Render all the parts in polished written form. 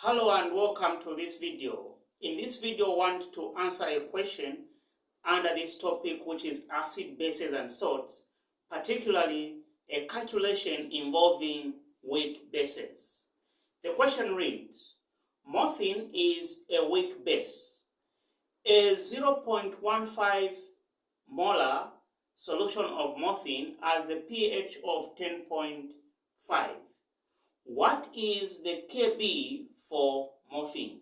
Hello and welcome to this video. In this video, I want to answer a question under this topic, which is acid, bases and salts, particularly a calculation involving weak bases. The question reads, morphine is a weak base. A 0.15 molar solution of morphine has a pH of 10.5. What is the Kb for morphine?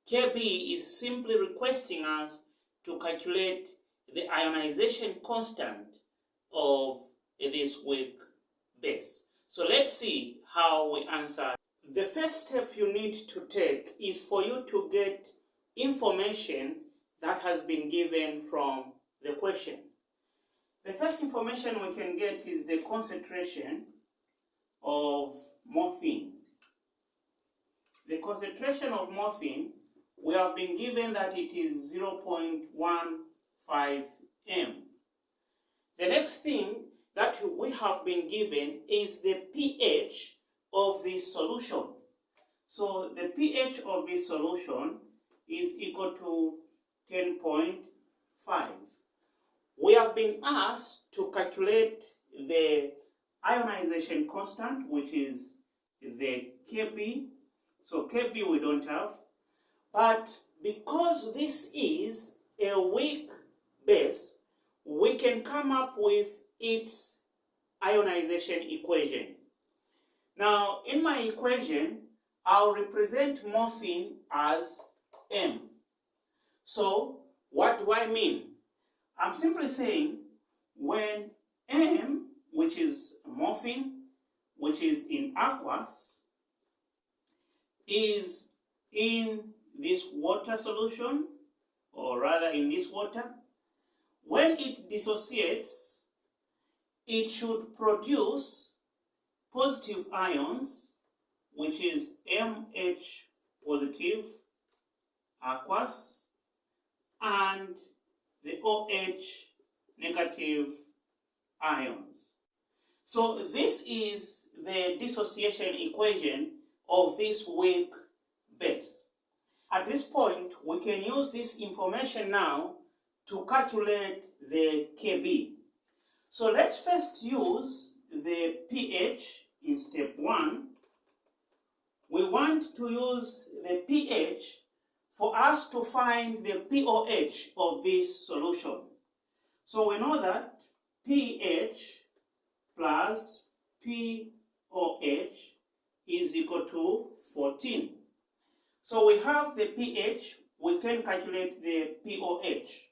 Kb is simply requesting us to calculate the ionization constant of this weak base. So let's see how we answer. The first step you need to take is for you to get information that has been given from the question. The first information we can get is the concentration of morphine. The concentration of morphine, we have been given that it is 0.15 m. The next thing that we have been given is the pH of this solution. So the pH of this solution is equal to 10.5. We have been asked to calculate the ionization constant, which is the Kb. So Kb we don't have, but because this is a weak base, we can come up with its ionization equation. Now, in my equation, I'll represent morphine as M. So, what do I mean? I'm simply saying when M, which is morphine, which is in aqueous, is in this water solution, or rather in this water, when it dissociates, it should produce positive ions, which is MH positive, aqueous, and the OH negative ions. So this is the dissociation equation of this weak base. At this point, we can use this information now to calculate the Kb. So let's first use the pH in step 1. We want to use the pH for us to find the pOH of this solution. So we know that pH plus pOH is equal to 14. So we have the pH, we can calculate the pOH.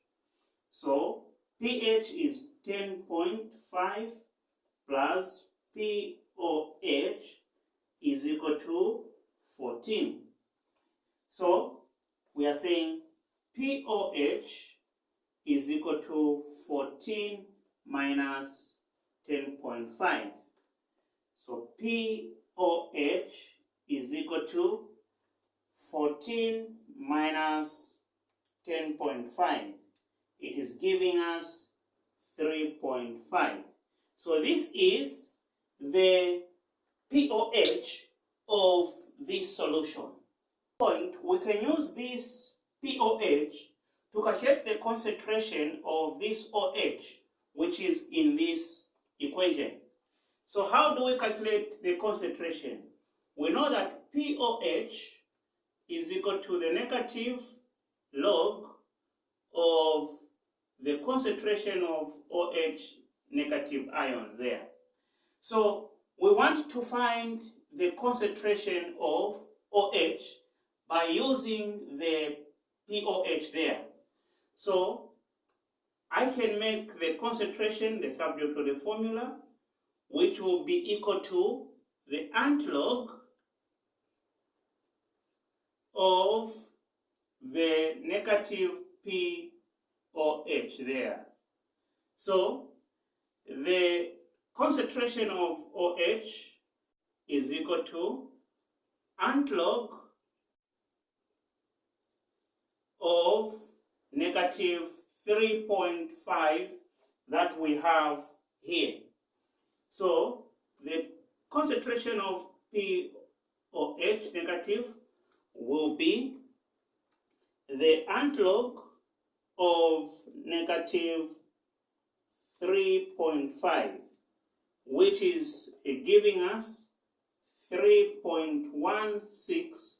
So pH is 10.5 plus pOH is equal to 14. So we are saying pOH is equal to 14 minus 10.5. So pOH is equal to 14 minus 10.5. It is giving us 3.5. So this is the pOH of this solution. We can use this pOH to calculate the concentration of this OH, which is in this equation. So how do we calculate the concentration? We know that pOH is equal to the negative log of the concentration of OH negative ions there. So we want to find the concentration of OH by using the pOH there. So I can make the concentration the subject of the formula, which will be equal to the antilog of the negative pOH there. So the concentration of OH is equal to antilog of negative 3.5 that we have here. So the concentration of pOH negative will be the analog of negative 3.5, which is giving us 3.16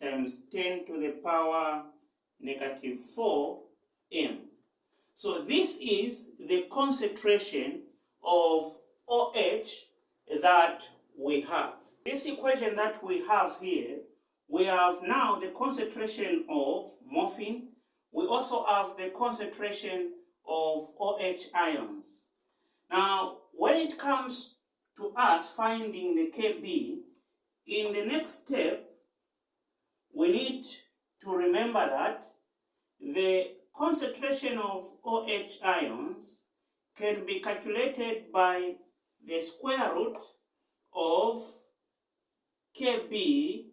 times 10 to the power negative 4 m. So this is the concentration of OH that we have. This equation that we have here, we have now the concentration of morphine. We also have the concentration of OH ions. Now, when it comes to us finding the Kb, in the next step, we need to remember that the concentration of OH ions can be calculated by the square root of Kb,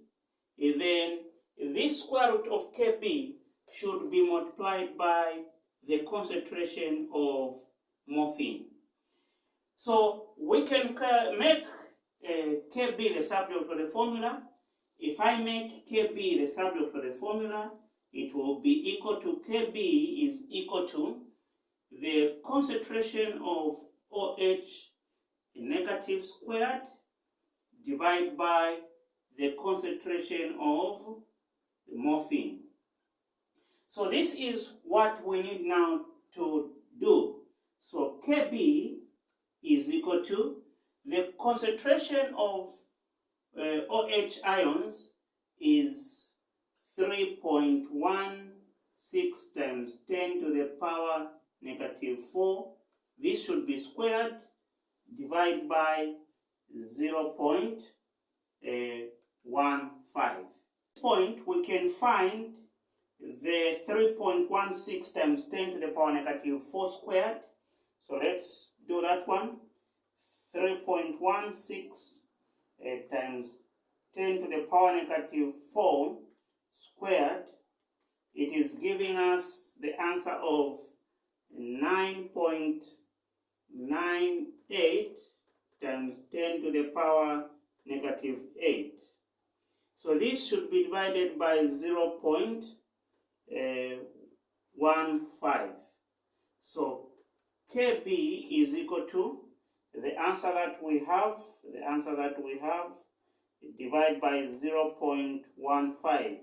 then this square root of Kb should be multiplied by the concentration of morphine. So we can make Kb the subject of the formula. If I make Kb the subject of the formula, it will be equal to Kb is equal to the concentration of OH negative squared divided by the concentration of the morphine. So this is what we need now to do. So Kb is equal to the concentration of OH ions is 3.16 times 10 to the power negative 4. This should be squared, divided by 0.15. At this point, we can find the 3.16 times 10 to the power negative 4 squared. So let's do that one. 3.16 times 10 to the power negative 4 squared. It is giving us the answer of 9.98 times 10 to the power negative 8. So this should be divided by 0.15. So Kb is equal to the answer that we have, divided by 0.15.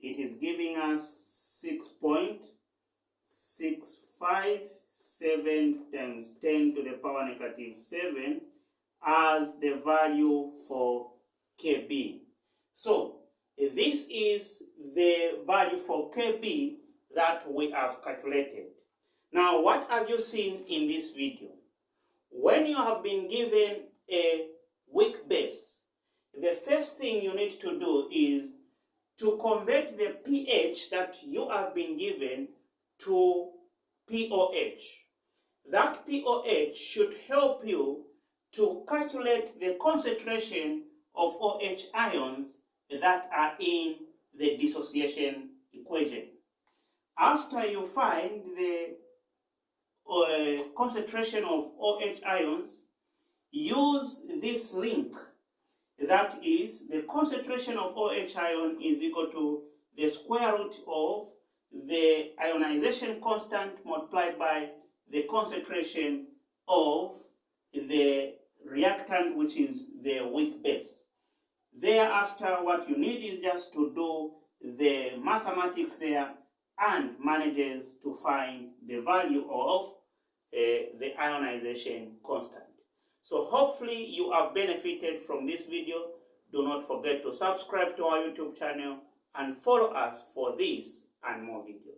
It is giving us 6.657 times 10 to the power negative 7 as the value for Kb. So this is the value for Kb that we have calculated. Now, what have you seen in this video? When you have been given a weak base, the first thing you need to do is to convert the pH that you have been given to pOH. That pOH should help you to calculate the concentration of OH ions that are in the dissociation equation. After you find the concentration of OH ions, use this link. That is, the concentration of OH ion is equal to the square root of the ionization constant multiplied by the concentration of the reactant, which is the weak base. Thereafter, what you need is just to do the mathematics there and manages to find the value of the ionization constant. So hopefully you have benefited from this video. Do not forget to subscribe to our YouTube channel and follow us for this and more videos.